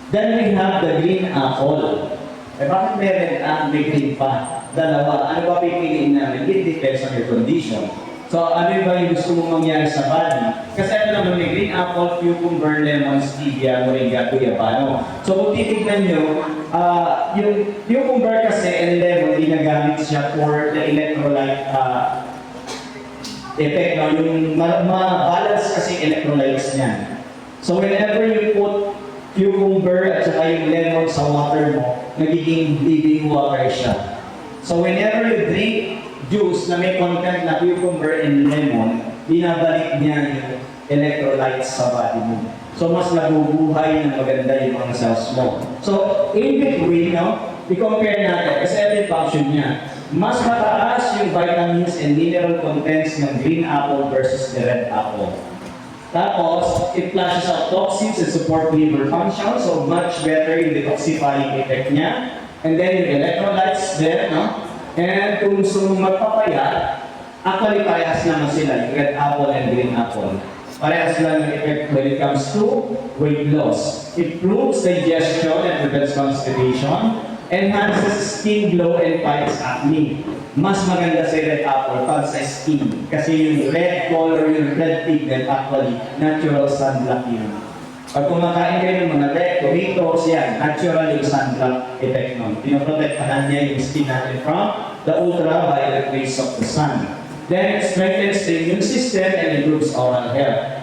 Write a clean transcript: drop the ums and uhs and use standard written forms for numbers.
Then we have the green apple. Eh bakit may red at may green pa? Dalawa. Ano ba pipiliin namin? It depends on your condition. So ano ba yung gusto mong mangyari sa body? Kasi ito naman may green apple, cucumber, lemon, stevia, moringa, guyabano. So kung titignan nyo, yung cucumber kasi and lemon, ginagamit siya for the electrolyte effect. No? Yung ma-balance kasi electrolytes niyan. So whenever you put cucumber at saka yung lemon sa water mo, nagiging living water siya. So whenever you drink juice na may content na cucumber and lemon, binabalik niya yung electrolytes sa body mo. So mas nabubuhay ng maganda yung mga cells mo. So in between, no, i-compare natin, kasi ito yung function niya. Mas mataas yung vitamins and mineral contents ng green apple versus the red apple. Tapos, it flushes out toxins and support liver function, so much better yung detoxifying effect niya. And then yung electrolytes there, no? And kung gusto mong magpapayat, actually parehas naman sila, yung red apple and green apple. Parehas lang yung effect when it comes to weight loss. It improves digestion and prevents constipation, enhances skin glow and fights acne. Mas maganda sa red apple pag sa skin. Kasi yung red color, yung red pigment, actually, natural sunblock yun. Pag kumakain kayo ng mga red tomatoes, yan, natural yung sunblock effect nun. Pinoprotektahan niya yung skin natin from the ultraviolet rays of the sun. Then it strengthens the immune system and improves oral health.